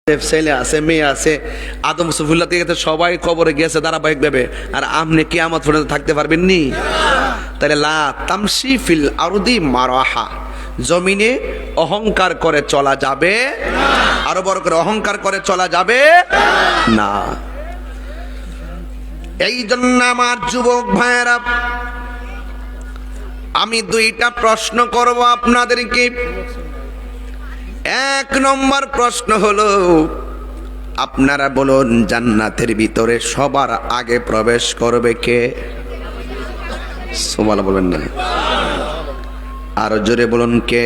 ছেলে আছে, মেয়ে আছে, আদম সফুল্লাহ থেকে সবাই কবরে গিয়েছে ধারাবাহিক ভাবে। আর আপনি কিয়ামত পর্যন্ত থাকতে পারবেন নি? তাহলে লা তামশি ফিল আরদি মারাহা, জমিনে অহংকার করে চলা যাবে, আরো বড় করে অহংকার করে চলা যাবে না। এই জন্য আমার যুবক ভাইয়েরা, আমি দুইটা প্রশ্ন করব আপনাদেরকে। এক নম্বর প্রশ্ন হলো, আপনারা বলুন জান্নাতের ভিতরে সবার আগে প্রবেশ করবে কে? সুবহানাল্লাহ বলবেন না, আরো জোরে বলুন কে?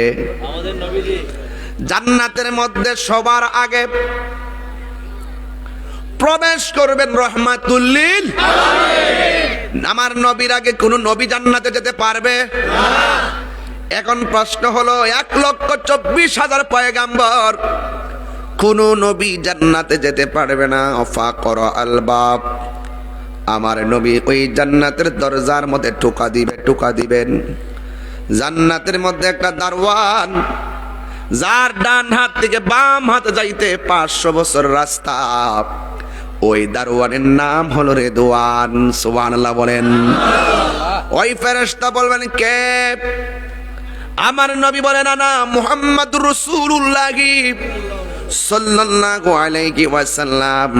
জান্নাতের মধ্যে সবার আগে প্রবেশ করবেন রহমাতুল লিল আলামিন। আমার নবীর আগে কোন নবী জান্নাতে যেতে পারবে না। এখন প্রশ্ন হলো, 1,24,000 পয়গাম্বর, কোন নবী জান্নাতে যেতে পারবে না। ফাকর আলবাব, আমার নবী ওই জান্নাতের দরজার মধ্যে টোকা দিবেন। জান্নাতের মধ্যে একটা দারওয়ান, যার ডান হাত থেকে বাম হাতে যাইতে 500 বছর রাস্তা, ওই দারওয়ানের নাম হলো রেদওয়ান। সুবহানাল্লাহ বলেন। ওই ফেরেশতা বলবেন কে? আমার নবী বলেন, আনা মুহাম্মাদুর রাসূলুল্লাহ সাল্লাল্লাহু আলাইহি ওয়াসাল্লাম।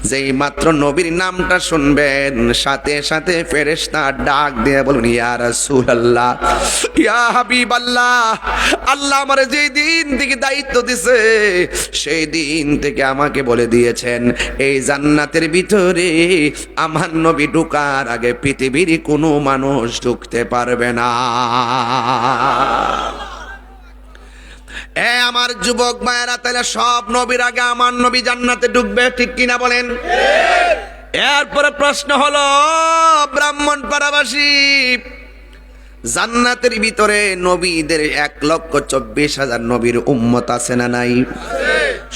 যেই মাত্র নবীর নামটা শুনবেন, সাথে সাথে ফেরেশতা ডাক দিয়ে বলুন, ইয়া রাসূলুল্লাহ, ইয়া হাবিবাল্লাহ, আল্লাহ আমারে যেই দিন থেকে দায়িত্ব দিছে, সেই দিন থেকে আমাকে বলে দিয়েছেন এই জান্নাতের ভিতরে আমার নবী ঢোকার আগে পৃথিবীর কোনো মানুষ ঢুকতে পারবে না। আমার যুবক ভাইয়েরা, তাহলে সব নবীর আগে আমার নবী জান্নাতে ঢুকবে, ঠিক কিনা বলেন? এরপরে প্রশ্ন হলো, ব্রাহ্মণ পাড়াবাসী, জান্নাতের ভিতরে নবীদের 1,24,000 নবীর উম্মত আছে না নাই?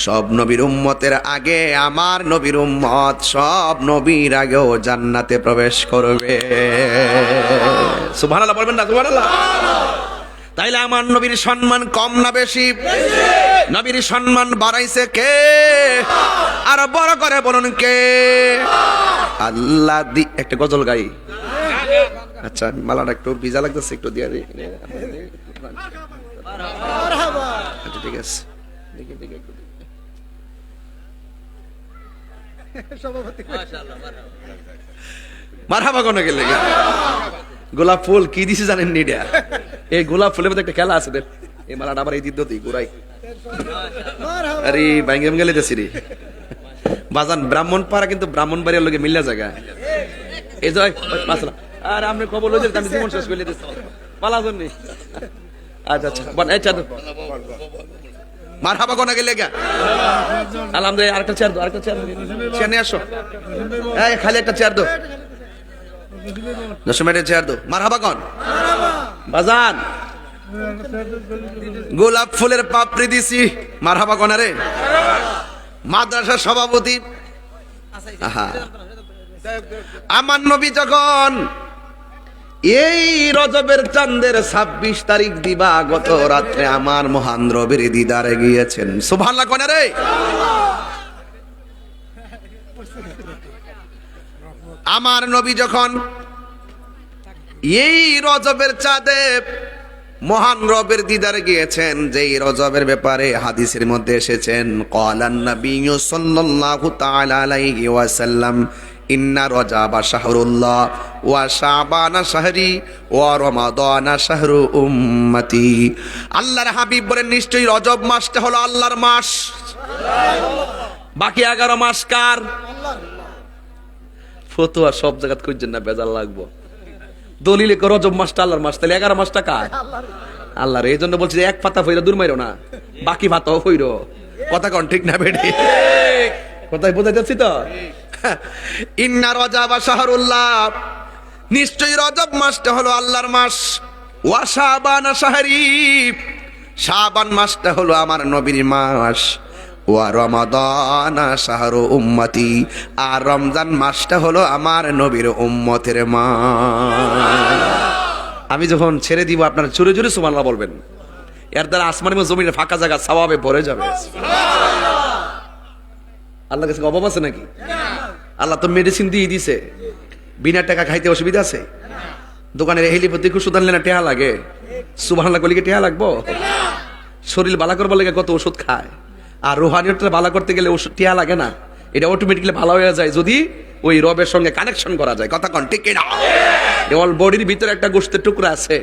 সব নবীর উম্মতের আগে আমার নবীর উম্মত সব নবীর আগেও জান্নাতে প্রবেশ করবে। সুবহানাল্লাহ বলবেন না? সুবহানাল্লাহ। তাইলে আমার নবীর সম্মান কম না বেশি? নবীর সম্মান বাড়াইছে কে? আর বড় করে বলুন কে? আল্লাহ। একটা গজল গাই। আচ্ছা, মালাটা একটু ভিজা লাগতেছে, একটু দিয়ে দিই। আচ্ছা ঠিক আছে, মারহাবা কোন গেলে? গোলাপ ফুল কি দিছে জানেন নি? এই গোলাপ ফুলের মধ্যে একটা খেলা আছে, এই মালাটা আবার এই দিত ঘুরাই। আরে ভাঙ্গে গেলে যাচ্ছি রে বাজান। ব্রাহ্মণ পাড়া কিন্তু ব্রাহ্মণ বাড়ির লোকে মিল্লা জায়গা। এই যে মাসলা, আর আপনি খবর লইছেন, আমি জীবন শেষ করে দিচ্ছি পালা জন্য। আচ্ছা আচ্ছা বল, এই চাদর মারহাবা কোন গেলে গা? আলহামদুলিল্লাহ। আরেকটা চেয়ার দো, আরেকটা চেয়ার নিয়ে আসো। এই খালি একটা চেয়ার দো, 10 মিনিটের চেয়ার দো। মারহাবা কোন বাজান? গোলাপ ফুলের পাপড়ি দিছি, মারহাবা কোন রে? মাদ্রাসার সভাপতি। আমার নবী যখন এই রজবের চাঁদের 26 তারিখ দিবা গত রাত্রে আমার মহান রবের দিদারে গিয়েছেন। সুবহানাল্লাহ কোন রে? আমার নবী যখন এই রজবের চাঁদে মহান রবের দিদারে গিয়েছেন, যেই রজবের ব্যাপারে হাদিসের মধ্যে এসেছেন, ক্বালান নবিয়্যু সাল্লাল্লাহু তাআলা আলাইহি ওয়াসাল্লাম, ইন্না রজাবা শাহরুল্লাহ ওয়া শাবানা শাহরি ওয়া রমাদানা শাহরু উম্মতি। আল্লাহর হাবিব বলেন, নিশ্চয়ই রজব মাসটা হলো আল্লাহর মাস, বাকি 11 মাস কার? ফতোয়া সব জায়গা খুঁজছেন না, বেজাল লাগবো। দলিলে রজব মাসটা আল্লাহর মাস, তাহলে 11 মাসটা কার? আল্লাহর। এই জন্য বলছি, এক পাতা ফইরা দূর মাইরো না, বাকি পাতাও ফইরো। কথা কোন ঠিক না বেটি? কথাই বোঝা যাচ্ছি তো? ইন্না রজাবা শাহরুল্লাহ, নিশ্চয়ই রজব মাসটা হলো আল্লাহর মাস। ওয়া শাবানা শাহরি, শাবান মাসটা হলো আমার নবীর মাস। ওয়া রমাদানা শাহরু উম্মতি, আর রমজান মাসটা হলো আমার নবীর উম্মতের মাস। আমি যখন ছেড়ে দিব আপনারা জোরে জোরে সুবহানাল্লাহ বলবেন। এর দ্বারা আসমানের জমিনে ফাঁকা জায়গা সওয়াবে ভরে যাবে। আল্লাহ কাছে অভাব আছে নাকি? আল্লাহ তো মেডিসিন দিয়ে দিছে, বিনা টাকা খাইতে অসুবিধা আছে? দোকানের হেলিপতি ওষুধ আনলে না টেহা লাগে? সুবহানাল্লাহ কলিকে টেহা লাগবো? শরীর বালা করবার লাগে কত ওষুধ খায়, আর রুহানিয়তটা বালা করতে গেলে ওষুধ টেহা লাগে না? এটা অটোমেটিক্যালি ভালো হয়ে যায় যদি ওই রবের সঙ্গে কানেকশন করা যায়। কথা কন ঠিক কিনা? অল বডির ভিতরে একটা গোশতের টুকরা আছে,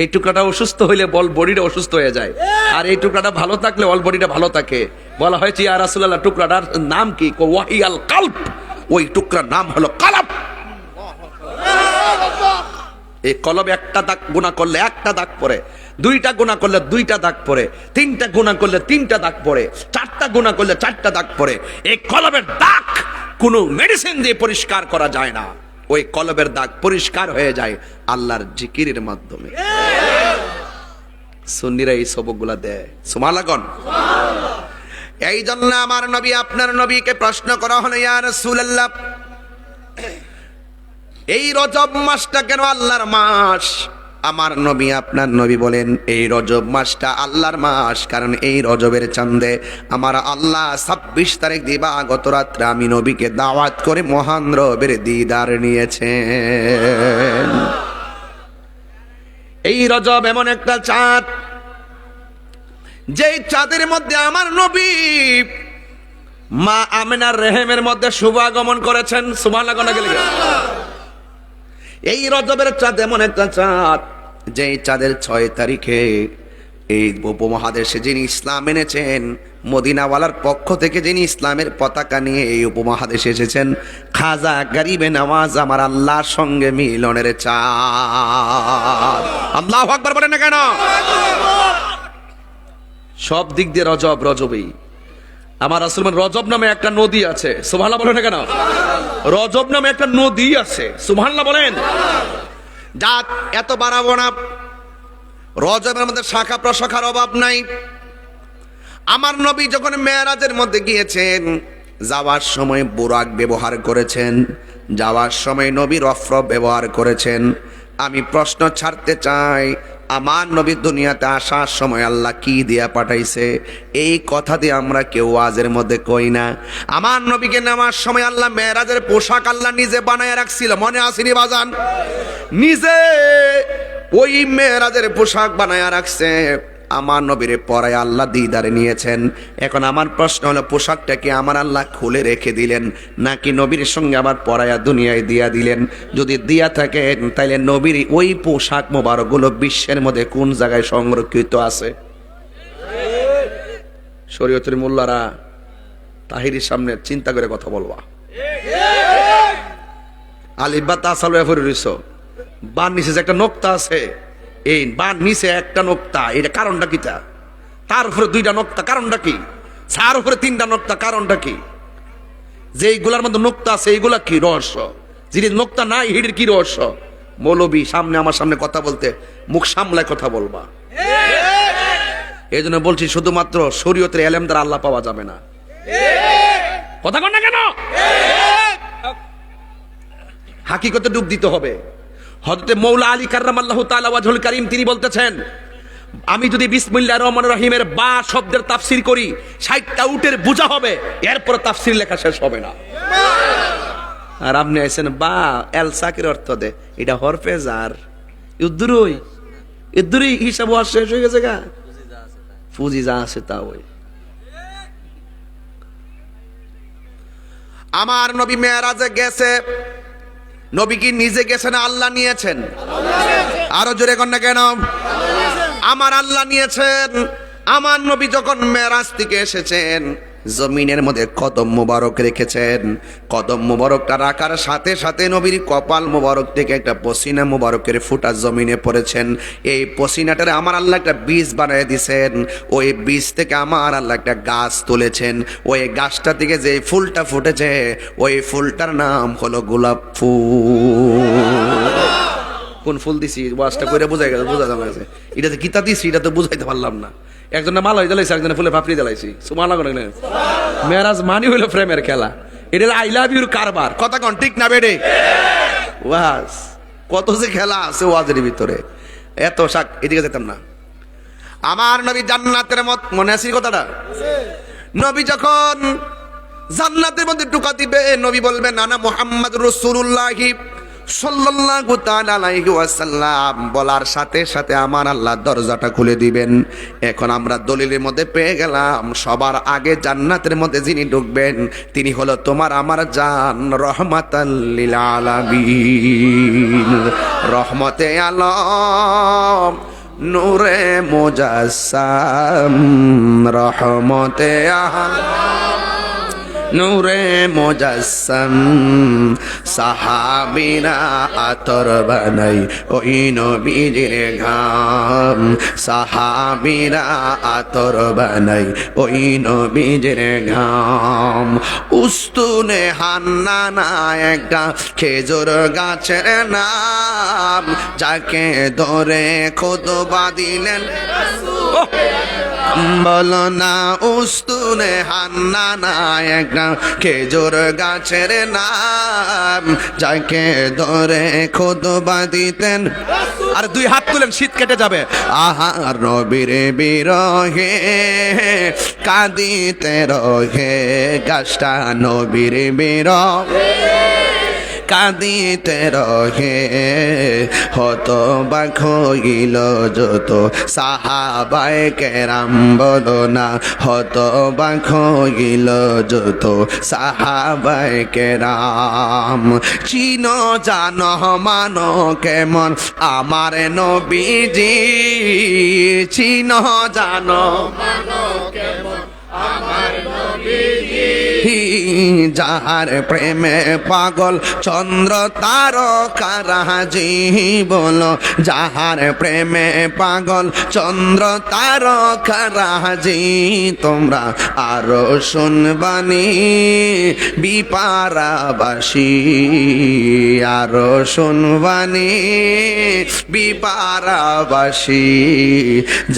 এই টুকরাটা অসুস্থ হইলে বল বডিটা অসুস্থ হয়ে যায়, আর এই টুকরাটা ভালো থাকলে অল বডিটা ভালো থাকে। বলা হয়েছে ইয়া রাসূলুল্লাহ টুকরাটার নাম কি? ওয়াহিয়াল কালব, ওই টুকরার নাম হলো কালব। এই কলবে একটা দাগ গুনাহ করলে একটা দাগ পড়ে, দুইটা গুনাহ করলে দুইটা দাগ পড়ে, তিনটা গুনাহ করলে তিনটা দাগ পড়ে, চারটা গুনাহ করলে চারটা দাগ পড়ে। এই কলবের দাগ কোনো মেডিসিন দিয়ে পরিষ্কার করা যায় না, ওই কলবের দাগ পরিষ্কার হয়ে যায় আল্লাহর জিকিরের মাধ্যমে। সুন্নিরা এই সবকগুলা দেয়। সুবহানাল্লাহ। এই জন্য আমার নবী আপনার নবীকে প্রশ্ন করা হলো, ইয়া রাসূলুল্লাহ এই রজব মাসটা কেন আল্লাহর মাস? আমার নবী আপনার নবী বলেন এই রজব মাসটা আল্লাহর মাস, কারণ এই রজবের চাঁদে আমার আল্লাহ 26 তারিখ দিবাগত রাত্রে আমি নবীকে দাওয়াত করে মহান রবের দিদার নিয়েছেন। এই রজব এমন একটা চাঁদ, যেই চাঁদের মধ্যে আমার নবী মা আমিনার রেহেমের মধ্যে শুভাগমন করেছেন। সুবহানাল্লাহ। এই রজবের চাঁদ এমন একটা চাঁদ, যেই চাঁদের 6 তারিখে এই উপমহাদেশে যিনি ইসলাম এনেছেন, মদিনাওয়ালার পক্ষ থেকে যিনি ইসলামের পতাকা নিয়ে এই উপমহাদেশে এসেছেন, খাজা গরিবে নওয়াজ আমার আল্লাহর সঙ্গে মিলনের চাঁদ। আল্লাহু আকবার বলেন না কেন? সব দিক দিয়ে রজব রজবই। আমার রাসূল বলেন রজব নামে একটা নদী আছে। সুবহানাল্লাহ বলেন না কেন? রজব নামে একটা নদী আছে। সুবহানাল্লাহ বলেন। যা এত বাড়াবো না, রজবের মধ্যে শাখা প্রশাখার অভাব নাই। আমার নবী যখন মেরাজের মধ্যে গিয়েছেন, যাওয়ার সময় বুরাক ব্যবহার করেছেন, যাওয়ার সময় নবী রফরফ ব্যবহার করেছেন। আমি প্রশ্ন ছাড়তে চাই, আমার নবী দুনিয়াতে আসার সময় আল্লাহ কি দিয়া পাঠাইছে? এই কথা দিয়ে আমরা কেউ ওয়াজের মধ্যে কই না। আমার নবীকে নেওয়ার সময় আল্লাহ মেরাজের পোশাক আল্লাহ নিজে বানায় রাখছিল, মনে আসেনি বাজান? নিজে ওই মেরাজের পোশাক বানায় রাখছে, আমার নবীরে পরায় আল্লাহ দিদারে নিয়েছেন। এখন আমার প্রশ্ন হলো, পোশাকটা কি আমার আল্লাহ খুলে রেখে দিলেন, নাকি নবীর সঙ্গে আবার পরায়া দুনিয়ায় দিয়া দিলেন? যদি দিয়া থাকেন তাইলে নবীর ওই পোশাক মোবারকগুলো বিশ্বের মধ্যে কোন জায়গায় সংরক্ষিত আছে? শরীয়তের মোল্লারা তাহিরির সামনে চিন্তা করে কথা বলবা। আলিফ বা তা চালু হয়ে রইছ, বান নিচে যে একটা নোক্তা আছে, এই বান নিচে একটা নোক্তা, এটা কারণটা কি? তার উপরে 2টা নোক্তা, কারণটা কি? তার উপরে 3টা নোক্তা, কারণটা কি? যেইগুলার মধ্যে নোক্তা আছে এইগুলা কি রহস্য? যিনি নোক্তা নাই হিডির কি রহস্য? মৌলবী সামনে আমার সামনে কথা বলতে মুখ সামলায় কথা বলবা। এই জন্য বলছি, শুধুমাত্র শরীয়তের এলেম দ্বারা আল্লাহ পাওয়া যাবে না। কথা কন না কেন? হাকিকতে ডুব দিতে হবে। হযরতে মৌলা আলী কাররামাল্লাহু তাআলা ওয়াজহুল কারীম তিনি বলতেছেন, আমি যদি বিসমিল্লাহির রহমানির রহিমের বা শব্দের তাফসীর করি 60টা উটের বোঝা হবে, এরপর তাফসীর লেখা শেষ হবে না। আর আপনি আইছেন বা এল সাকির অর্থ দে, এটা হরফে জার, ইদ্দুরই হিসাব শেষ হয়ে গেছে গা, ফুজি যা আছে তা ওই। আমার নবী মেরাজে গেছে, নবী কি নিজে গেছেন, আল্লাহ নিয়েছেন? আরো জোরে কন না কেন? আমার আল্লাহ নিয়েছেন। আমার নবী যখন মেরাজ থেকে এসেছেন, জমিনের মধ্যে কদম মুবারক রেখেছেন। কদম মুবারকটা রাখার সাথে সাথে নবীর কপাল মুবারক থেকে একটা পসিনা মুবারকের ফুটা জমিনে পড়েছেন। এই পসিনাটারে আমার আল্লাহ একটা বীজ বানিয়ে দিয়েছেন। ওই বীজ থেকে আমার আল্লাহ একটা গাছ তুলেছেন। ওই গাছটা থেকে যে ফুলটা ফুটেছে, ওই ফুলটার নাম হলো গোলাপ ফুল। কোন ফুল দিছি ওয়াজটা করে বোঝা গেছে, এটা তো কিতা দিছি এটা তো বুঝাইতে পারলাম না। একজনের মালাই জ্বালাইছে, একজনের ফুলে পাপড়ি জ্বালাইছি। সুবহানাল্লাহ। মেরাজ মানি হইলো প্রেমের খেলা, এটা আই লাভ ইউর কারবার। কথা কন ঠিক না বেডে? ওয়াজ কত যে খেলা আছে ওয়াজের ভিতরে, এত শাক। এদিকে যেতাম না। আমার নবী জান্নাতের মত, মনে আছে কথাটা? নবী যখন জান্নাতের মধ্যে ঢুকা দিবে। নবী বলবেন আনা মুহাম্মাদুর রাসূলুল্লাহ সাল্লাল্লাহু তাআলা আলাইহি ওয়াসাল্লাম, বলার সাথে সাথে আমার আল্লাহ দরজাটা খুলে দিবেন। এখন আমরা দলিলের মধ্যে পেয়ে গেলাম সবার আগে জান্নাতের মধ্যে যিনি ঢুকবেন তিনি হলো তোমার আমার জান রহমাতাল লিল আলামিন, রহমতে আলম, নূরে মুজাসসাম, রহমতে আলম, নূরে মুজাসসাম। সাহাবীরা আতর বানাই ওই নবীজির ঘাম, সাহাবীরা আতর বানাই ওই নবীজির ঘাম। উস্তুনে হান্নানা একটা খেজুর গাছের নাম, যাকে ধরে খুতবা দিলেন বলো না উস্তুনে হান্নানা একটা খেজুর গাছের নাম, যাকে ধরে খুতবা দিতেন। আর দুই হাত তুলেন, শীত কেটে যাবে। আহা নবীর বিরহে কাঁদিতে রহে গাছটা, নবীর বিরহে কাঁদিতে রহে হতবাক হইল যত সাহাবায়ে কেরাম, বলো না হতবাক হইল যত সাহাবায়ে কেরাম। চিনো জানো মানো কেমন আমার নবীজি, চিনো জানো মানো কেমন আমার নবীজি, যাহার প্রেমে পাগল চন্দ্র তারকারাজি, বলো যাহার প্রেমে পাগল চন্দ্র তারকারাজি। তোমরা আরো শুনবানি বিপারাবাসী, আরো শুনবানি বিপারাবাসী।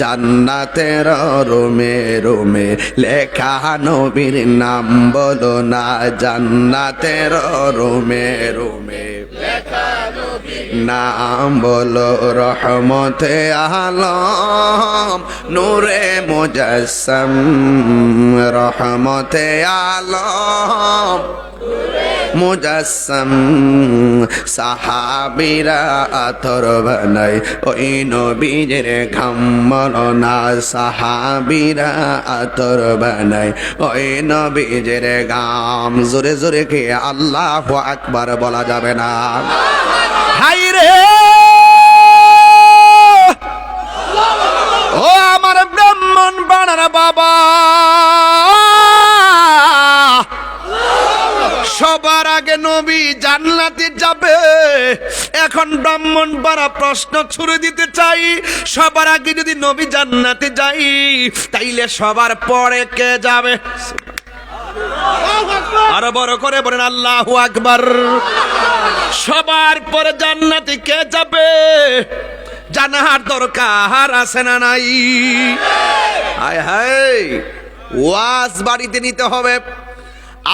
জান্নাতের রোমে রোমে লেখা নবীর নাম, বলো না জান্নাতের রোমে রোমে লেখা নবীর নাম, বলো রহমতে আলম, নূরে মুজাসসাম, রহমতে আলম, মুজাসসাম। সাহাবীরা আতর বানাই ওই নবীজির ঘাম, বলো না সাহাবীরা আতর বানাই ওই নবীজির ঘাম। জোরে জোরে কে আল্লাহু আকবার বলা যাবে না? হাই রে ও আমার ব্রাহ্মণ বানার বাবা, সবার আগে নবী জান্নাতে যাবে। এখন ব্রাহ্মণ পাড়া প্রশ্ন ছুড়ে দিতে চাই, সবার আগে যদি নবী জান্নাতে যাই তাইলে সবার পরে কে যাবে? আরো বড় করে বলেন আল্লাহু আকবার। সবার পরে জান্নাতে কে যাবে জানার দরকার আছে না নাই? হায় হায়, ওয়াজ বাড়িতে নিতে হবে।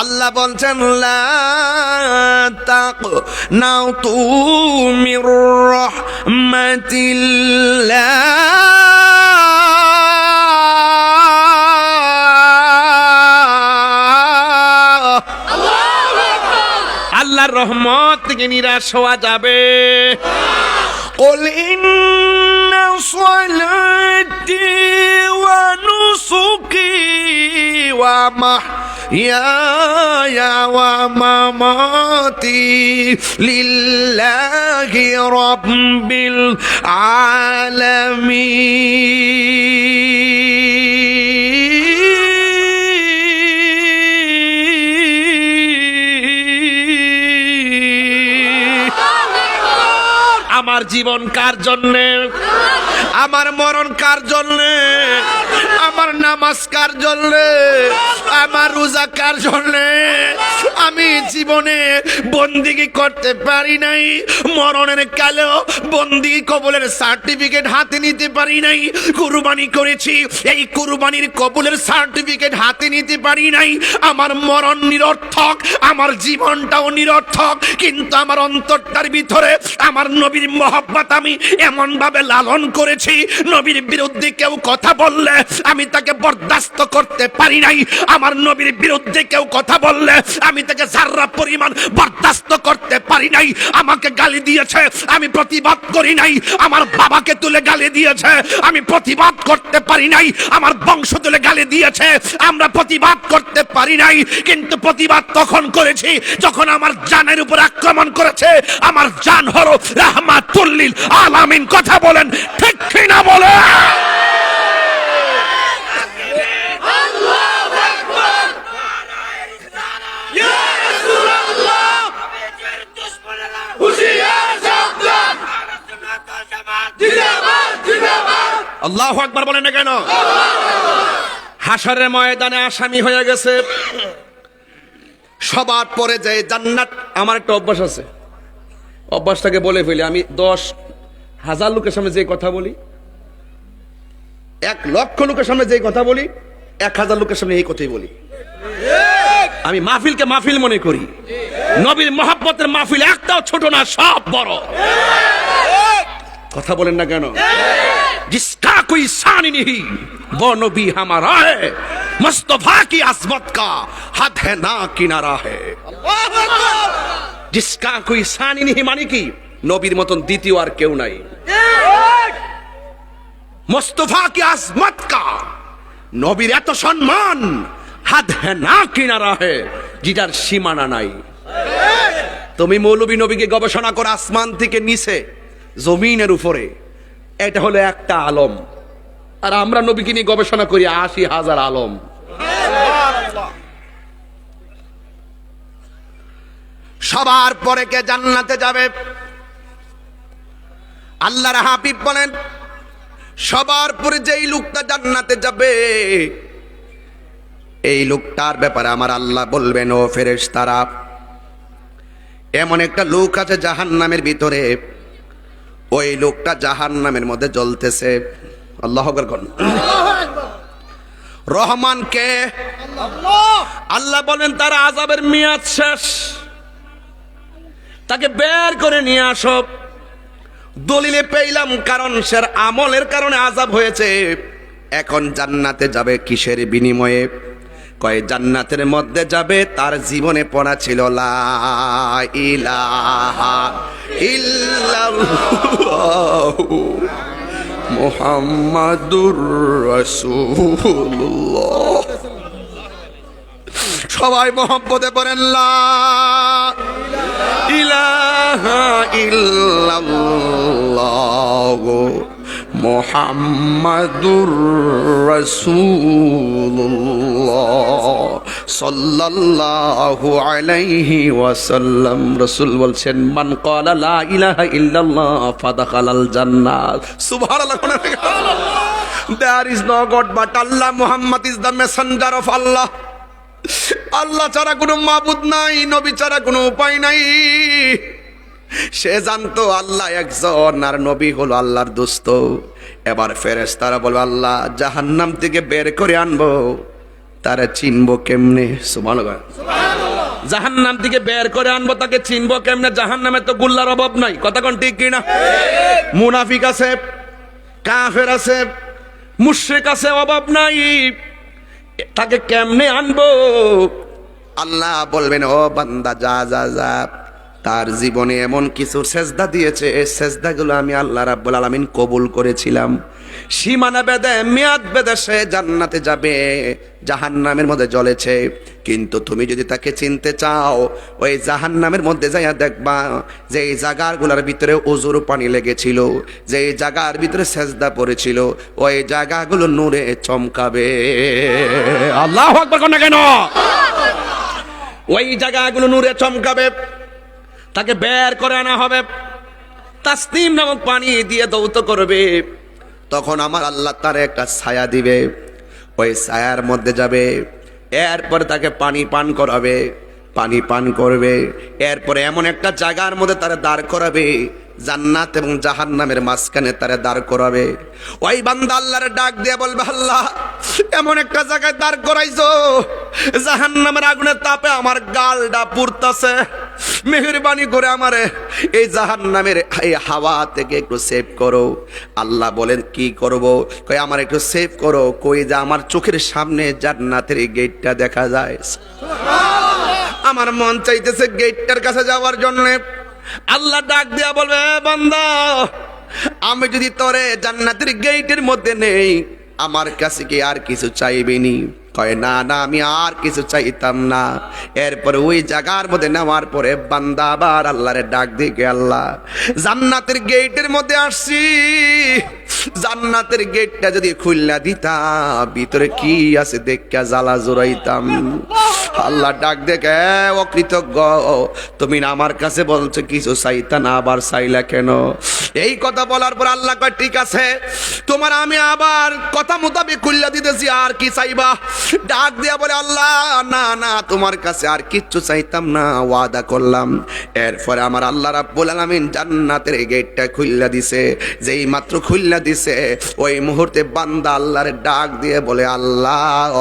আল্লাহ বলছেন লা তাকনাতু মির রাহমাতিল্লাহ, আল্লাহর রহমত থেকে নিরাশ হওয়া যাবে। قل إن صلاتي ونسكي ومحياي ومماتي لله رب العالمين। আমার জীবন কার জন্যে? আমার মরণ কার জন্যে? আমার নামাজ কার জন্যে? আমার রোজা কার জন্যে? আমি জীবনে বন্দিগি করতে পারি নাই, মরণের কালেও বন্দিগি কবুলের সার্টিফিকেট হাতে নিতে পারি নাই। কুরবানি করেছি, এই কুরবানির কবুলের সার্টিফিকেট হাতে নিতে পারি নাই। আমার মরণ নিরর্থক, আমার জীবনটাও নিরর্থক, কিন্তু আমার অন্তরটার ভিতরে আমার নবীর মহব্বত আমি এমন ভাবে লালন করেছি, নবীর বিরুদ্ধে কেউ কথা বললে আমি তাকে বরদাস্ত করতে পারি নাই। আমার নবীর বিরুদ্ধে কেউ কথা বললে আমি তাকে যাররা পরিমাণ বরদাস্ত করতে পারি নাই। আমাকে গালি দিয়েছে, আমি প্রতিবাদ করি নাই। আমার বাবাকে তুলে গালি দিয়েছে, আমি প্রতিবাদ করতে পারি নাই। আমার বংশ তুলে গালি দিয়েছে, আমরা প্রতিবাদ করতে পারি নাই। কিন্তু প্রতিবাদ তখন করেছি যখন আমার জানের উপর আক্রমণ করেছে। আমার জান হলো রাহমাতুল লিল আলামিন। কথা বলেন ঠিক কিনা বলে? আল্লাহু আকবার বলেন না কেন? হাশরের ময়দানে আসামি হয়ে গেছে। সবার পরে যে জান্নাত, আমার একটা অভ্যাস আছে, অভ্যাসটাকে বলে ফেলি। আমি 10,000 লোকের সামনে যে কথা বলি, 1,00,000 লোকের সামনে যে কথা বলি, 1,000 লোকের সামনে এই কথাই বলি। আমি মাহফিলকে মাহফিল মনে করি। নবীর মহব্বতের মাহফিল একটাও ছোট না, সব বড়। কথা বলেন না কেন? जिसका कोई शान नहीं वो नबी हमारा है, मुस्तफा की अजमत का हद है ना किनारा है। जिसका कोई शान नहीं মানে কি? নবীর মতন দ্বিতীয় আর কেউ নাই। মুস্তফা কি আজমত কা, নবীর এত সম্মান, হাদ হে না কিনারা হে, যেটার সীমানা নাই। তুমি মৌলবী নবীকে গবেষণা করো আসমান থেকে নিচে জমিনের উপরে, এটা হলো একটা আলম। আর আমরা নবীকে নিয়ে গবেষণা করি 80,000 আলম। সবার পরে কে জান্নাতে যাবে? আল্লাহর হাবিব বলেন, সবার পরে যেই লোকটা জান্নাতে যাবে, এই লোকটার ব্যাপারে আমার আল্লাহ বলবেন, ও ফেরেশতারা, এমন একটা লোক আছে জাহান্নামের ভিতরে, ওই লোকটা জাহান্নামের মধ্যে জ্বলতেছে। আল্লাহু আকবার। রহমান কে? আল্লাহ বলেন, তার আযাবের মেয়াদ শেষ, তাকে বের করে নিয়ে আসো। দলিলে পেইলাম, কারণ সে আমলের কারণে আযাব হয়েছে। এখন জান্নাতে যাবে কিসের বিনিময়ে? কয় জান্নাতের মধ্যে যাবে, তার জীবনে পড়া ছিল লা ইলাহা ইল্লাল্লাহু মুহাম্মাদুর রাসূলুল্লাহ। সবাই মহব্বতে পড়েন লা ইলাহা ইল্লাল্লাহু মুহাম্মাদুর রাসূলুল্লাহ সাল্লাল্লাহু আলাইহি ওয়াসাল্লাম। রাসূল বলছেন, মান ক্বালা লা ইলাহা ইল্লাল্লাহ ফাদাখালাল জান্নাহ। সুবহানাল্লাহ। There is no God but Allah. Muhammad is the messenger of Allah. আল্লাহ ছাড়া কোনো মাবুদ নাই, নবী ছাড়া কোনো উপায় নাই। সে জানতো আল্লাহ একজন আর নবী হলো আল্লাহর দোস্ত। এবার ফেরেশতারা বলবে, আল্লাহ জাহান্নাম থেকে বের করে আনবো, তারা চিনবো কেমনে? সুবহানাল্লাহ। জাহান্নাম থেকে বের করে আনবো, তাকে চিনবো কেমনে? জাহান্নামে তো গুল্লার অভাব নাই। কথা কোন ঠিক কিনা? মুনাফিক আছে, কাফের আছে, মুশরিক আছে, অভাব নাই। তাকে কেমনে আনবো? আল্লাহ বলবেন, ও বান্দা, যা যা যা, তার জীবনে এমন কিছু সেজদা দিয়েছে, এই সেজদাগুলো আমি আল্লাহ রাব্বুল আলামিন কবুল করেছিলাম। সীমানা বেঁধে, মেয়াদ বেঁধে সে জান্নাতে যাবে, জাহান্নামের মধ্যে জ্বলেছে। কিন্তু তুমি যদি তাকে চিনতে চাও, ওই জাহান্নামের মধ্যে যাইয়া দেখবা যে এই জায়গাগুলোর ভিতরে ওজুর পানি লেগেছিল, যে এই জায়গার ভিতরে সেজদা পড়েছিল, ওই জায়গাগুলো নূরে চমকাবে। আল্লাহু আকবার কোন কেন? ওই জায়গাগুলো নূরে চমকাবে। তাকে বের করে আনা হবে, তাসনিম নামক পানি দিয়ে দৌত করবে। তখন আমার আল্লাহ তার একটা ছায়া দিবে, ওই ছায়ার মধ্যে যাবে। এরপরে তাকে পানি পান করাবে, পানি পান করবে। এরপরে এমন একটা জায়গার মধ্যে তারা দাঁড় করাবে, জান্নাত এবং জাহান্নামের মাঝখানে তারা দাঁড় করাবে। ওই বান্দা আল্লাহর ডাক দিয়ে বলবে, আল্লাহ এমন একটা জায়গায় দাঁড় করাইছো, জাহান্নামের আগুনের তাপে আমার গালটা পুড়তাছে, মেহেরবানি করে আমারে এই জাহান্নামের এই হাওয়া থেকে একটু সেভ করো। আল্লাহ বলেন কি করব? কই আমার একটু সেভ করো। কই যে আমার চোখের সামনে জান্নাতের এই গেটটা দেখা যায়, আমার মন চাইতেছে গেটটার কাছে যাওয়ার জন্য। আল্লাহ ডাক দিয়া বলবে, বান্দা আমি যদি তোরে জান্নাতের গেটের মধ্যে নেই, আমার কাছে কি আর কিছু চাইবেনি? কয় না না, আমি আর কিছু চাইতাম না। এরপরে ওই জায়গার মধ্যে নেওয়ার পরে বান্দা আবার আল্লাহরে ডাক দিকে, আল্লাহ জান্নাতের গেটের মধ্যে আসছি, জান্নাতের গেটটা যদি খুললা দিতা, ভিতরে কি আছে দেখা জ্বালা জোরাইতাম। আল্লাহ ডাক দেখে, অকৃতজ্ঞ, তুমি না আমার কাছে বলছো কিছু চাইতা না, আবার চাইলা কেন? এই কথা বলার পর আল্লাহ কয়, ঠিক আছে, তোমার আমি আবার কথা মোতাবেক খুললা দিতেছি, আর কি চাইবা? ডাক দিয়া বলে, আল্লাহ না না, তোমার কাছে আর কিচ্ছু চাইতাম না, ওয়াদা করলাম। এরপরে আমার আল্লাহ রাব্বুল আলামিন জান্নাতের এই গেটটা খুললা দিছে। যেই মাত্র খুললা দিছে, ওই মুহূর্তে বান্দা আল্লাহর ডাক দিয়ে বলে, আল্লাহ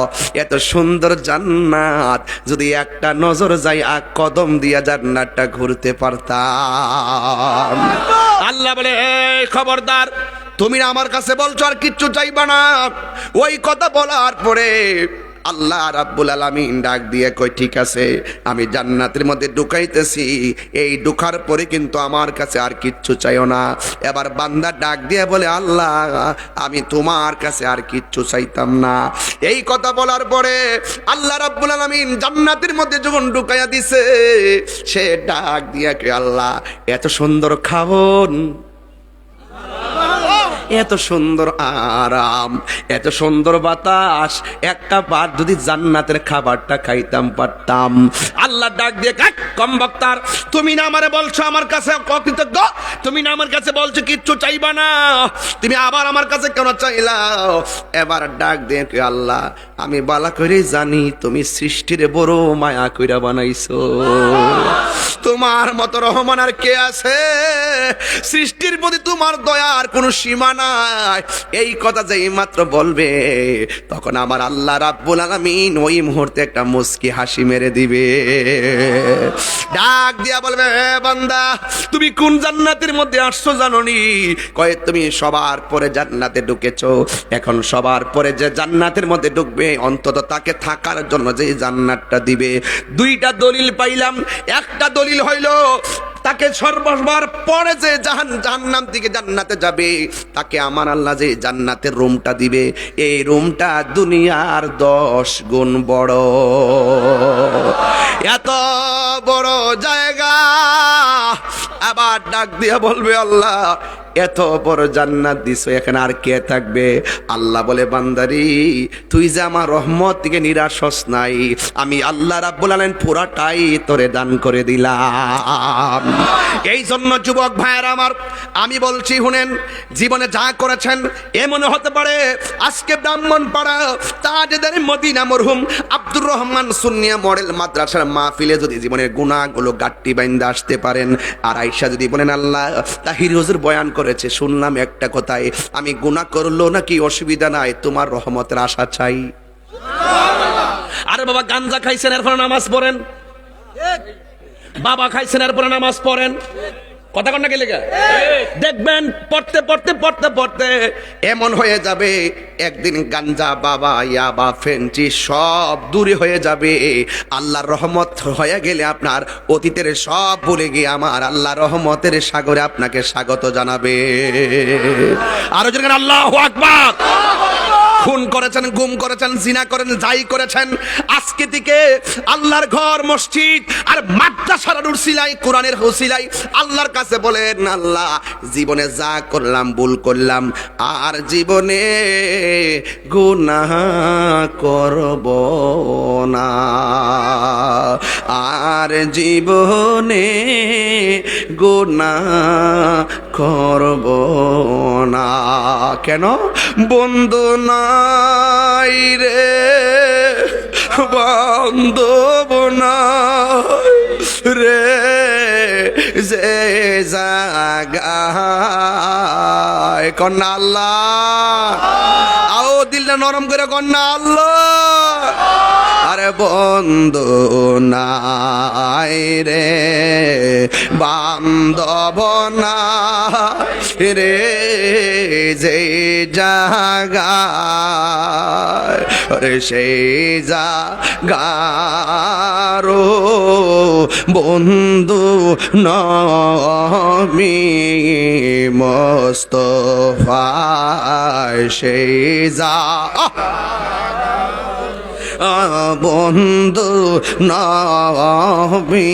এত সুন্দর জান্নাত, যদি একটা নজর যাই এক কদম দিয়া জান্নাতটা ঘুরতে পারতাম। আল্লাহ বলে, এই খবরদার, তুমি আমার কাছে বলছো আর কিচ্ছু চাইবা না। ওই কথা বলার পরে আল্লাহ রাব্বুল আলামিন ডাক দিয়ে কই, ঠিক আছে, আমি জান্নাতের মধ্যে ঢুকাইতেছি, এই ঢুকার পরে কিন্তু আমার কাছে আর কিচ্ছু চাইও না। এবার বান্দা ডাক দিয়ে বলে, আল্লাহ আমি তোমার কাছে আর কিচ্ছু চাইতাম না। এই কথা বলার পরে আল্লাহ রাব্বুল আলামিন জান্নাতের মধ্যে যখন ঢুকাইয়া দিছে, সে ডাক দিয়ে কই, আল্লাহ এত সুন্দর খাবন, এত সুন্দর আরাম, এত সুন্দর বাতাস, একটা বার যদি জান্নাতের খাবারটা খাইতাম পারতাম। আল্লাহ ডাক দিয়ে, কম বক্তার, তুমি না আমারে বলছো আমার কাছে অকৃতজ্ঞ, তুমি না আমার কাছে বলছো কিচ্ছু চাইবা না, তুমি আবার আমার কাছে কেন চাইলাও? এবার ডাক দিয়ে, আল্লাহ আমি বালা করে জানি তুমি সৃষ্টির বড় মায়া কইরা বানাইছো, তোমার মতো রহমান আর কে আছে? সৃষ্টির প্রতি তোমার দয়ার কোনো সীমা নাই। এই কথা যেই মাত্র বলবে, তখন আমার আল্লাহ রাব্বুল আলামিন ওই মুহূর্তে একটা মুস্কি হাসি মেরে দিবে। ডাক দিয়া বলবে, হে বান্দা, তুমি কোন জান্নাতের মধ্যে আসছো জানোনি? কয়ে, তুমি সবার পরে জান্নাতে ঢুকেছো, এখন সবার পরে যে জান্নাতের মধ্যে ঢুকবে, অন্তত তাকে থাকার জন্য যে জান্নাতটা দিবে। দুইটা দলিল পাইলাম। একটা দলিল হইল, তাকে সর্ববার পরে যে জাহান্নাম থেকে জান্নাতে যাবে, তাকে আমার আল্লাহ যে জান্নাতের রুমটা দিবে, এই রুমটা দুনিয়ার 10 গুণ বড়। এত বড় জায়গা। আবার ডাক দিয়া বলবে, আল্লাহ এত বড় জান্নাত দিছো, এখানে আর কে থাকবে? আল্লাহ বলে, বান্দারি তুই যে আমার রহমত থেকে নিরাশ হস নাই, আমি আল্লাহ রাব্বুল আলামিন পুরাটাই তোরে দান করে দিলাম। এই জন্য যুবক ভাইয়েরা আমার, আমি বলছি শুনেন, জীবনে যা করেছেন এমন হতে পারে আজকে ব্রাহ্মণপাড়া তাজেদার মদিনা মরহুম আব্দুর রহমান সুন্নিয়া মডেল মাদ্রাসার মাহফিলে যদি জীবনের গুনাহগুলো গাট্টি বাইন্দা আসতে পারেন, আর আয়েশা যদি বলেন, আল্লাহ তাহির হুজুর বয়ান করেছে, শুনলাম একটা কথাই, আমি গুনাহ করলো নাকি অসুবিধা নাই, তোমার রহমতের আশা চাই। আরে বাবা, গাঞ্জা খাইছেন এরপরে নামাজ পড়েন, বাবা খাইছেন এরপরে নামাজ পড়েন, কথা কন্যা গেলে দেখবেন পড়তে পড়তে পড়তে পড়তে এমন হয়ে যাবে, একদিন গাঞ্জা, বাবা, ইয়াবা, ফেঞ্চি সব দূরে হয়ে যাবে। আল্লাহর রহমত হয়ে গেলে আপনার অতীতের সব ভুলে গিয়ে আমার আল্লাহ রহমতের সাগরে আপনাকে স্বাগত জানাবে। আরো যেন আল্লাহু আকবার। খুন করেছেন, গুম করেছেন, জিনা করেন, যাই করেছেন, আজকে থেকে আল্লাহর ঘর, মসজিদ আর মাদ্রাসার উসিলাই, কোরআনের উসিলাই আল্লাহর কাছে বলেন, আল্লাহ জীবনে যা করলাম ভুল করলাম, আর জীবনে গুনাহ করব না, আর জীবনে গুনাহ করব না। কেন? বন্ধু নাই রে, বান্ধব নাই রে, যে জাগায়, কন্যা আল্লাহ, আও দিলটা নরম করে কন্যা আল্লাহ। আর বন্ধু নাই রে বান্ধব নাই রে যে জাগায় রে সেই জাগারো বন্ধু নবী মুস্তাফা সেই বন্ধু নবী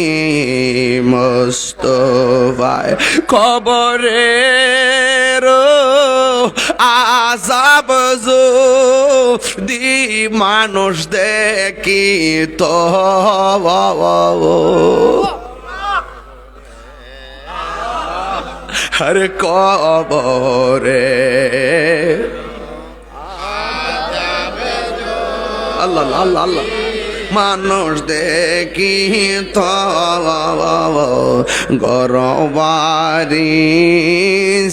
মুস্তাফা কবরের আযাব যদি মানুষ দেখি তো হরে কবরে আল্লাহ আল্লাহ আল্লাহ মানুষ দেখি তো গরবারি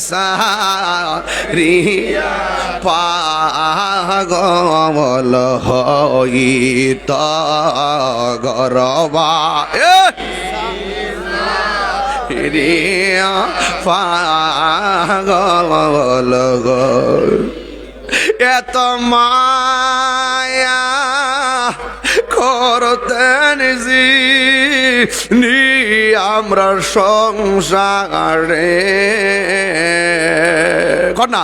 সারি পাগল হইত গরবা রিয়া পাগল এত মায়া করতেন নি আমরা সংসারে কন্যা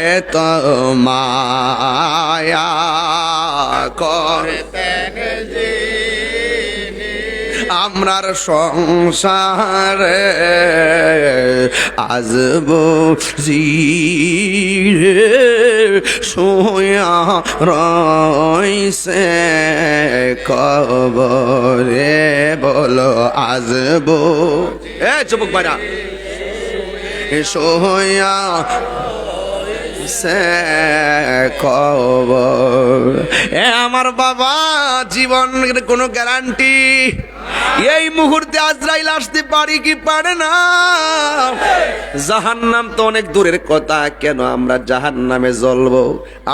এত মায়া করতেন আমরার সংসারে আজব জিরে সোয়া রইছে কবরে বলো আজব এ চুপক বাড়া সোয়া সে কবর এ আমার বাবা জীবনের কোনো গ্যারান্টি এই মুহূর্তে আজরাইল আসতে পারি কি পারে না জাহান্নাম তো অনেক দূরের কথা কেন আমরা জাহান্নামে জ্বলবো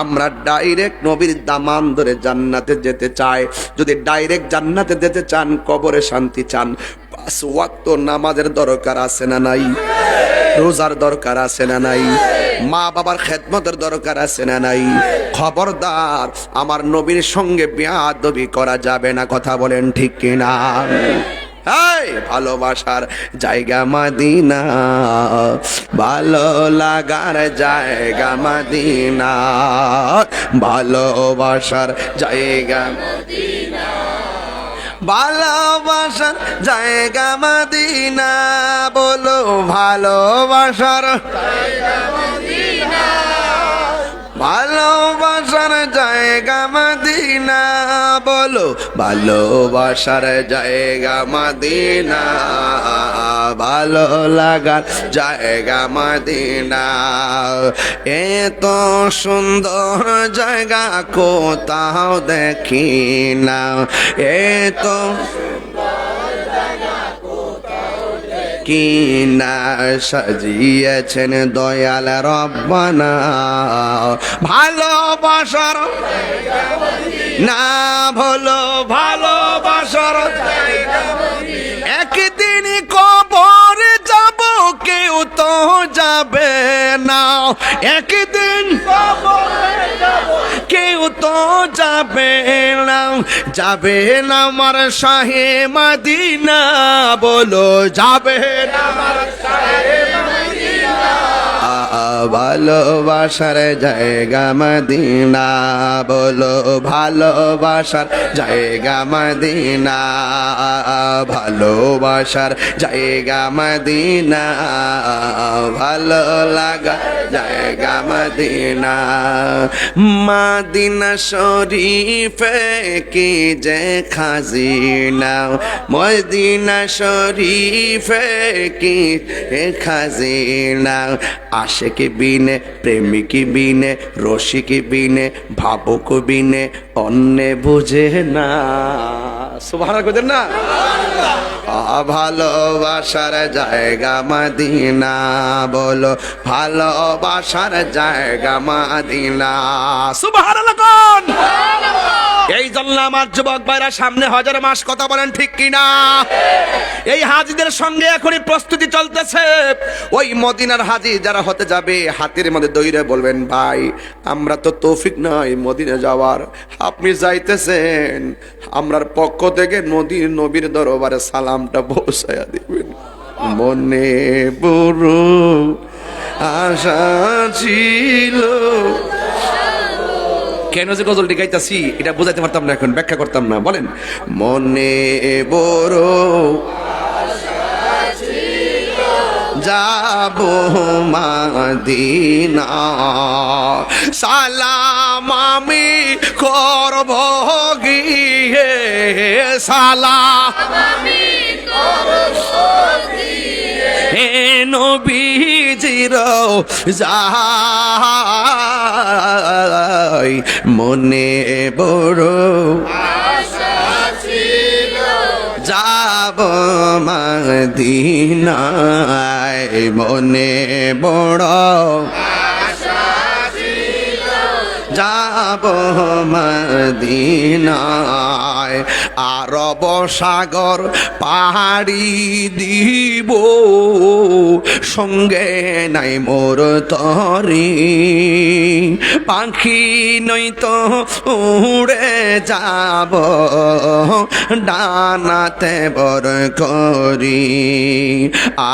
আমরা ডাইরেক্ট নবীর দামান ধরে জান্নাতে যেতে চাই যদি ডাইরেক্ট জান্নাতে যেতে চান কবরে শান্তি চান 5 ওয়াক্ত নামাজের দরকার আছে না নাই রোজার দরকার আছে না নাই মা বাবার খেদমতের দরকার আছে না নাই খবরদার আমার নবীর সঙ্গে বেয়াদবি করা যাবে না কথা বলেন ঠিক কিনা এই ভালোবাসার জায়গা মদিনা ভালো লাগার জায়গা মদিনা ভালোবাসার জায়গা মদিনা ভালোবাসার জায়গা মদিনা বলো ভালোবাসার জায়গা মদিনা ভালোবাসার জায়গা মদিনা বলো ভালোবাসার জায়গা মদিনা ভালো লাগার জায়গা মদিনা এত সুন্দর জায়গা কোথাও দেখি না এত কিনা সাজিয়েছেন দয়াল রব্বানা ভালোবাসার না ভুলো ভালোবাসার একদিন কবরে যাব কেউ তো যাবে না একদিন কেউ তো যাবে না যাবে না আমার শাহে মদিনা বলো যাবে না আমার শাহে মদিনা ভালোবাসার জায়গা মদিনা বলো ভালোবাসার জায়গা মদিনা ভালোবাসার জায়গা মদিনা ভালো লাগা জায়গা মদিনা মদিনা শরীফে কি যে খাজিনা মদিনা শরীফে কি খাজিনা আশিক বিনে প্রেমিক বিনে রসিক বিনে ভাবুক বিনে অন্যে বুঝে না সুবহানাল্লাহ কইতেন না ভালোবাসার জায়গা মদিনা বলো ভালোবাসার জায়গা মদিনা সুবহানাল্লাহ কোন এই জন্য আমার যুবক ভাইরা সামনে হজের মাস, কথা বলেন ঠিক কিনা? এই হাজিদের সঙ্গে এখনই প্রস্তুতি চলতেছে। ওই মদিনার হাজি যারা হতে যাবে হাতের মধ্যে দইরে বলবেন, ভাই আমরা তো তৌফিক নাই মদিনা যাওয়ার, আপনি যাইতেছেন, আমরার পক্ষ থেকে নবীর দরবারে সালামটা পৌঁছায়া দিবেন। মনে বড় আশা ছিল। কেন যে গজলটি গাইতাছি এটা বোঝাইতে পারতাম না, এখন ব্যাখ্যা করতাম না। বলেন, মনে বড় যাব মদিনা, সালাম আমি করব গিয়ে, সালাম আমি করব হে নবীজির যাই, মনে বড় আশা ছিল যাব মদিনায়, মনে বড় আশা ছিল যাব মদিনায়। আরব সাগর পাহাড়ি দিব, সঙ্গে নাই মোর তরি, পাখি নই তো উড়ে যাব ডানাতে বর করি।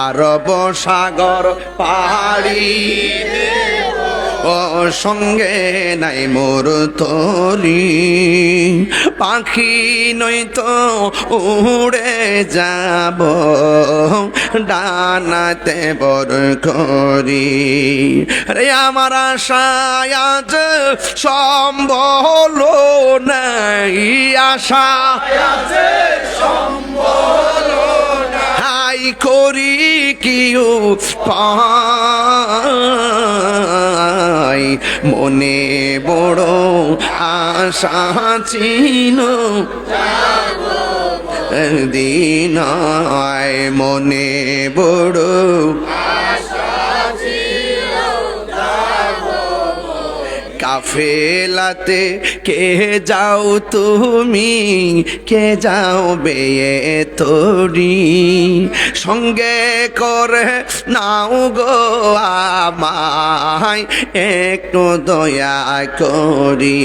আরব সাগর পাহাড়ি ও সঙ্গে নাই মোর তরি, পাখি নই তো উড়ে যাব ডানাতে বর করি। রে আমার আশায় আজ সম্বল নাই, আশা সম্বল হাই করি কিউ পাই, মনে বড় আশা ছিল দিনায়, মনে বড় কাফেলাতে কে যাও তুমি, কে যাও বেয়ে তোরি, সঙ্গে করে নাও গো আমায় একটু দয়া করি,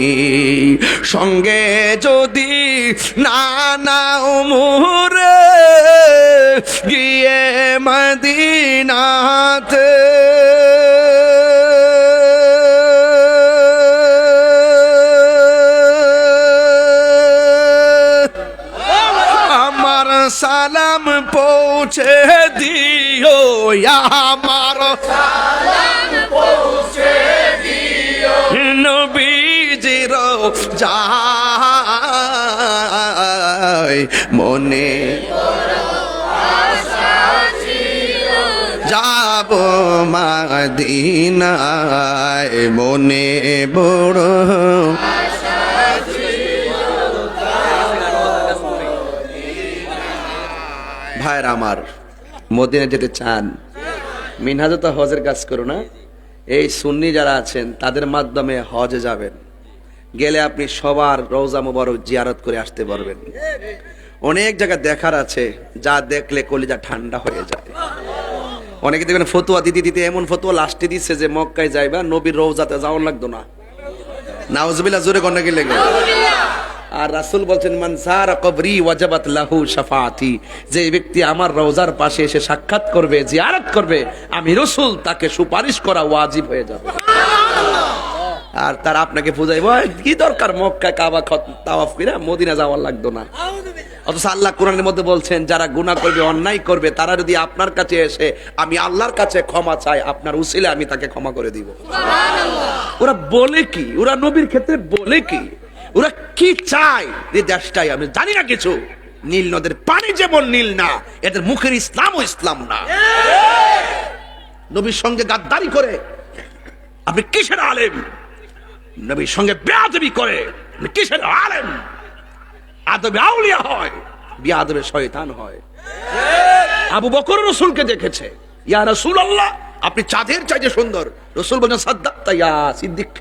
সঙ্গে যদি না নাও মোরে গিয়ে মদিনাতে, সালাম পৌঁছে দিও, আমার সালাম পৌঁছে দিও নবীজির যাই, মনে যাব মদিনায়, মনে বড় ভাইরা আমার, মদিনা যেতে চান মিনহাজে তো হজের কাজ করো না, এই সুন্নি যারা আছেন তাদের মাধ্যমে হজে যাবেন, গেলে আপনি সবার রওজা মুবারক জিয়ারত করে আসতে পারবেন। অনেক জায়গা দেখার আছে যা দেখলে কলিজা ঠান্ডা হয়ে যায়। অনেকে দেখবেন ফতুয়া দিতে দিতে এমন ফতুয়া লাস্টে দিচ্ছে যে মক্কায় যাইবা নবীর রওজাতে যাওয়ার লাগতো না, নাউজুবিল্লাহ, জোরে কন্যা কি লেগে। আর রাসূল বলছেন, মান যারা কবরি ওয়াজাবাত লাহু শাফাআতি, যে ব্যক্তি আমার রওজার পাশে এসে সাক্ষাৎ করবে, জিয়ারত করবে, আমি রাসূল তাকে সুপারিশ করা ওয়াজিব হয়ে যাবে। আর তারা আপনাকে বুঝাইব কি দরকার মক্কায় কাবা তাওয়াফ করে মদিনা যাওয়ার লাগতো না। অথচ আল্লাহ কোরআনের মধ্যে বলছেন, যারা গুনাহ করবে, অন্যায় করবে, তারা যদি আপনার কাছে এসে আমি আল্লাহর কাছে ক্ষমা চাই, আপনার উসিলে আমি তাকে ক্ষমা করে দিব। ওরা বলে কি, ওরা নবীর ক্ষেত্রে বলে কি, ওরা কি চায় এই দেশটাই আমি জানি না কিছু। নীল নদের পানি যেমন নীল না, এদের মুখের ইসলামও ইসলাম না। নবীর সঙ্গে গাদ্দারি করে আপনি কিসের আলেম? নবীর সঙ্গে বেয়াদবি করে আপনি কিসের আলেম? আদবে আউলিয়া হয়, বিয়াদবে শয়তান হয়। আবু বকর রাসূলকে দেখেছে, ইয়া রাসূলুল্লাহ আপনি চাঁদের চাইতে সুন্দর। রাসূল বলেন, সাদ্দাকতা ইয়া সিদ্দিক,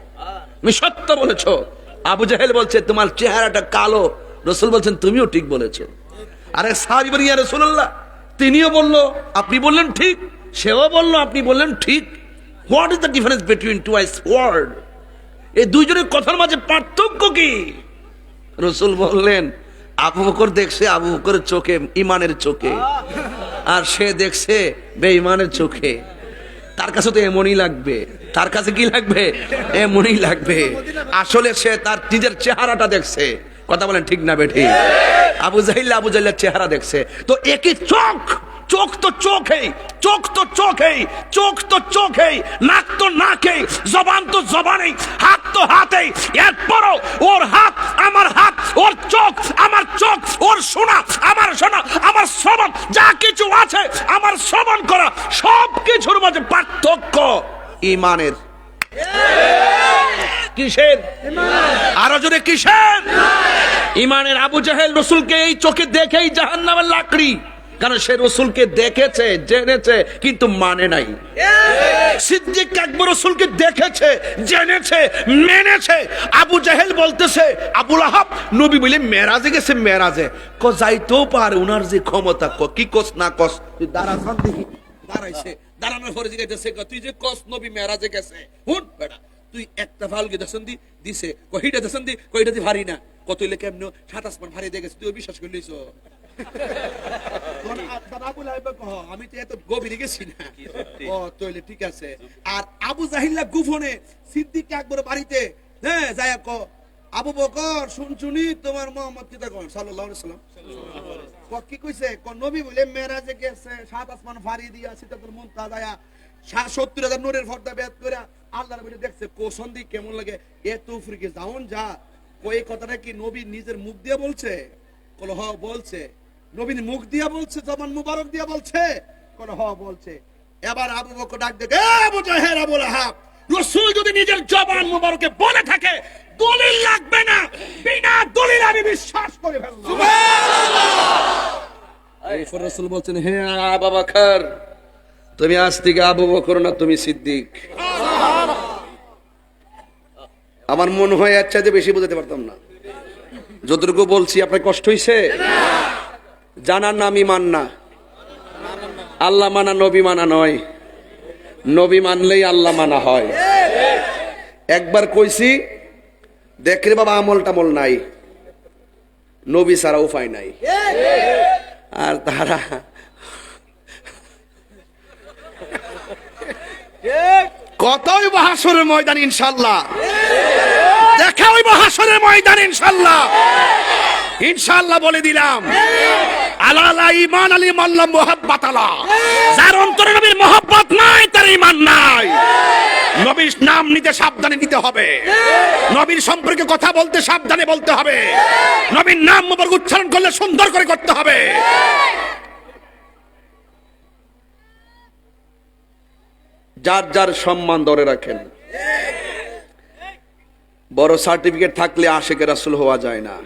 তুমি সত্য বলেছো। আবু জাহেল বলছে তোমার চেহারাটা কালো, রসুল বলছেন তুমিও ঠিক বলেছো। আরে সাহাবী বলেন ইয়া রাসূলুল্লাহ, তিনিও বলল আপনি বললেন ঠিক, সেও বলল আপনি বললেন ঠিক। What is the difference between twice word? এই দুইজনের কথার মাঝে পার্থক্য কি? রসুল বললেন আবু বকর দেখছে আবু বকরের চোখে ইমানের চোখে, আর সে দেখছে বেঈমানের চোখে। তার কাছে তো এমনই লাগবে, তার কাছে কি লাগবে? এমনই লাগবে। আসলে সে তার নিজের চেহারাটা দেখছে। কথা বলেন ঠিক না বেঠিক? আবু জাহিলের চেহারা দেখছে। তো একই চোখ, চোখ তো চোখেই, চোখ তো চোখেই, চোখ তো চোখেই, নাক তো নাকেই, জবান তো জবানেই, হাত তো হাতেই। এরপরও ওর হাত আমার হাত, ওর চোখ আমার চোখ, ওর শোনা আমার শোনা, আমার শ্রবণ যা কিছু আছে আমার শ্রবণ করা, সব কিছুর মাঝে পার্থক্য ঈমানের। কিসের? আরো জোরে কিসের? ঈমানের। আবু জাহেল রসুলকে এই চোখে দেখেই জাহান্নামের লাকড়ি, কারণ সে রসুলকে দেখেছে, জেনেছে, কিন্তু মানে নাই। সিদ্দিক আকবর রসুলকে দেখেছে, জেনেছে, মেনেছে। আবু জাহেল বলতেছে আবুল আহাব নবী বলে মেরাজে গেছে, মেরাজে ক যাইতেও পারে, উনার যে ক্ষমতা কি কস না কস, তুই দাঁড়ান দেখি। দাঁড়াইছে, দাঁড়ানোর পরে জিজ্ঞাসা তুই যে কস নবী মেরাজে গেছে, হুন বেটা তুই একটা ফালকে দর্শন দি দিছে, কহিটা দর্শন দি, কহিটা দি ভারী না, কত হইলে কেমন 7 আসমান ভারী দিয়ে গেছে, তুই বিশ্বাস করলিস? আমি তো এত গভীরে গেছি না। ও তাহলে ঠিক আছে। আর আবু জাহিল্লা গুফনে সিদ্দিক আকবর বাড়িতে হ্যাঁ যায় ক আবু বকর শুনছুনি তোমার মোহাম্মদ কি তখন সাল্লাল্লাহু আলাইহি ওয়াসাল্লাম কি কইছে, ক নবী বলে মেরাজে গেছে, 7 আসমান ভারী দিয়া সিদরাতুল মুনতাহা যায় 70,000 নূরের পর্দা বেদ করে আল্লাহর বলে দেখছে। কোসন দি কেমন লাগে? এত ফ্রিকে যাওন যা। কই কথাটা কি নবী নিজের মুখ দিয়ে বলছে? কল হ বলছে। নবীর মুখ দিয়া বলছে, জবান মুবারক দিয়া বলছে? কল হ বলছে। এবার আবু বকর ডাক দেখে আবু জাহেল আবুল আহাব, রাসূল যদি নিজের জবান মুবারকে বলে থাকে দলিল লাগবে না, বিনা দলিল আমি বিশ্বাস করে ফেললাম। সুবহানাল্লাহ। এই রাসূল বলছেন হে আবু বকর, তুমি আজ থেকে আবু বকর না, তুমি সিদ্দিক। আমার মনে হয় এর চাইতে বেশি বোঝাতে পারতাম না। যতটুকু বলছি আপনার কষ্ট হইছে? জানার নাম ঈমান না। আল্লাহ মানা নবী মানা নয়, নবী মানলেই আল্লাহ মানা হয়। একবার কইছি দেখরে বাবা আমল টামল নাই, নবী ছাড়া উপায় নাই। আর তারা কতই হাসরের ময়দান ইনশাআল্লাহ দেখা হইব, হাসরের ময়দান ইনশাআল্লাহ। ইনশাআল্লাহ বলে দিলাম আলা ঈমান আলী মাল্লাম মুহাব্বাত আলা, যার অন্তরে নবীর মুহাব্বত নাই তার ঈমান নাই। নবীর নাম নিতে সাবধানে নিতে হবে, নবীর সম্পর্কে কথা বলতে সাবধানে বলতে হবে, নবীর নাম মুবারক উচ্চারণ করলে সুন্দর করে করতে হবে। যার যার সম্মান ধরে রাখেন। বড় সার্টিফিকেট থাকলে আশিকে রাসূল হওয়া যায় না।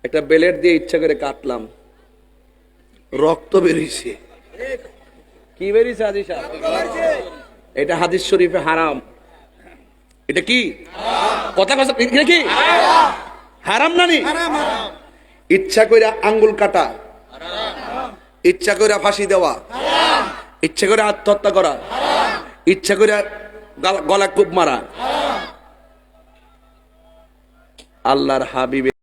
একটা বেলেট দিয়ে ইচ্ছা করে কাটলাম, রক্ত বেরিয়েছে। কি বেরিয়েছে হাদিস? এটা হাদিস শরীফে হারাম। এটা কি কথা কথা কি হারাম না? নি ইচ্ছা করে আঙ্গুল কাটা, ইচ্ছা করে ফাঁসি দেওয়া, ইচ্ছা করে আত্মহত্যা করা, ইচ্ছা করে গলা কূপ মারা। আল্লাহর হাবিব